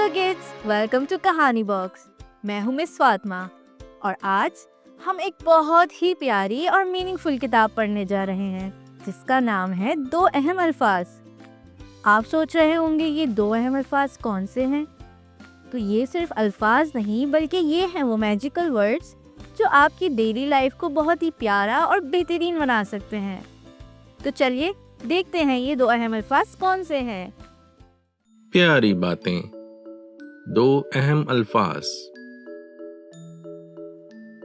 Hello kids, welcome to कहानी box. मैं हूँ मिस फातिमा और आज हम एक बहुत ही प्यारी और मीनिंगफुल किताब पढ़ने जा रहे हैं जिसका नाम है दो अहम अल्फाज। आप सोच रहे होंगे ये दो अहम अल्फाज कौन से हैं? तो ये सिर्फ अल्फाज नहीं बल्कि ये हैं वो मैजिकल वर्ड्स जो आपकी डेली लाइफ को बहुत ही प्यारा और बेहतरीन बना सकते हैं। तो चलिए देखते हैं ये दो अहम अल्फाज कौन से हैं। प्यारी बातें, दो अहम अल्फाज।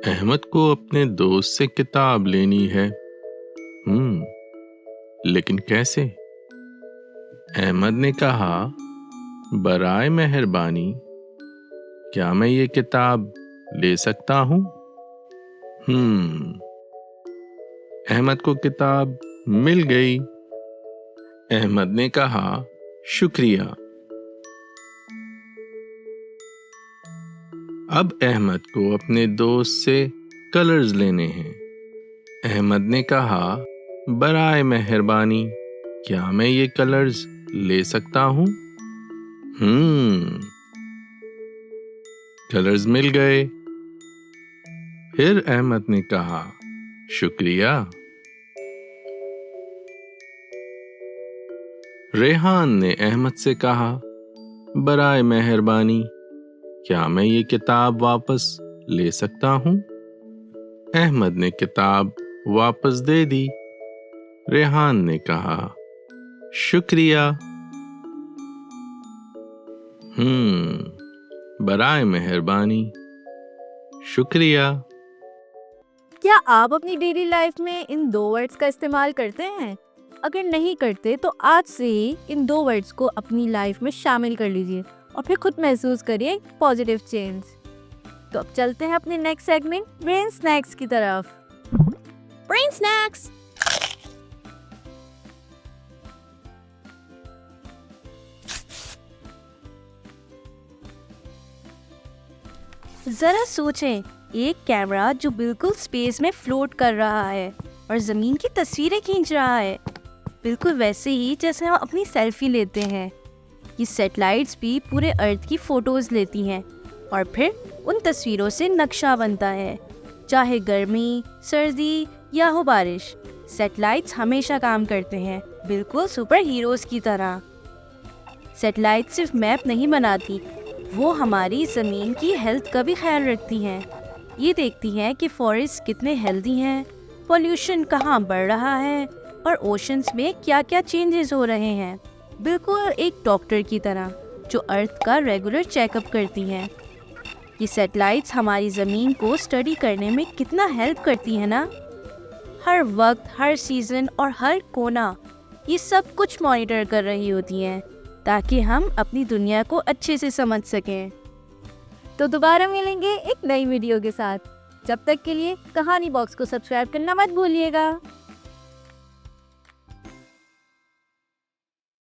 अहमद को अपने दोस्त से किताब लेनी है। लेकिन कैसे? अहमद ने कहा, बराए मेहरबानी क्या मैं ये किताब ले सकता हूँ? अहमद को किताब मिल गई। अहमद ने कहा, शुक्रिया। अब अहमद को अपने दोस्त से कलर्स लेने हैं। अहमद ने कहा, बराए मेहरबानी क्या मैं ये कलर्स ले सकता हूँ? कलर्स मिल गए। फिर अहमद ने कहा, शुक्रिया। रेहान ने अहमद से कहा, बराए मेहरबानी क्या मैं ये किताब वापस ले सकता हूँ? अहमद ने किताब वापस दे दी। रेहान ने कहा, शुक्रिया। बराए मेहरबानी, शुक्रिया। क्या आप अपनी डेली लाइफ में इन दो वर्ड्स का इस्तेमाल करते हैं? अगर नहीं करते तो आज से ही इन दो वर्ड्स को अपनी लाइफ में शामिल कर लीजिए और फिर खुद महसूस करिए पॉजिटिव चेंज। तो अब चलते हैं अपने नेक्स्ट सेगमेंट ब्रेन स्नैक्स की तरफ। Brain snacks. जरा सोचें, एक कैमरा जो बिल्कुल स्पेस में फ्लोट कर रहा है और जमीन की तस्वीरें खींच रहा है, बिल्कुल वैसे ही जैसे हम अपनी सेल्फी लेते हैं। ये सैटेलाइट्स भी पूरे अर्थ की फोटोज लेती हैं और फिर उन तस्वीरों से नक्शा बनता है। चाहे गर्मी, सर्दी या हो बारिश, सैटेलाइट्स हमेशा काम करते हैं, बिल्कुल सुपर हीरोज की तरह। सैटेलाइट सिर्फ मैप नहीं बनाती, वो हमारी ज़मीन की हेल्थ का भी ख्याल रखती हैं। ये देखती हैं कि फॉरेस्ट कितने हेल्दी हैं, पॉल्यूशन कहाँ बढ़ रहा है और ओशंस में क्या क्या चेंजेस हो रहे हैं, बिल्कुल एक डॉक्टर की तरह जो अर्थ का रेगुलर चेकअप करती हैं। ये सैटेलाइट्स हमारी ज़मीन को स्टडी करने में कितना हेल्प करती है ना। हर वक्त, हर सीज़न और हर कोना ये सब कुछ मॉनिटर कर रही होती हैं ताकि हम अपनी दुनिया को अच्छे से समझ सकें। तो दोबारा मिलेंगे एक नई वीडियो के साथ। जब तक के लिए कहानी बॉक्स को सब्सक्राइब करना मत भूलिएगा।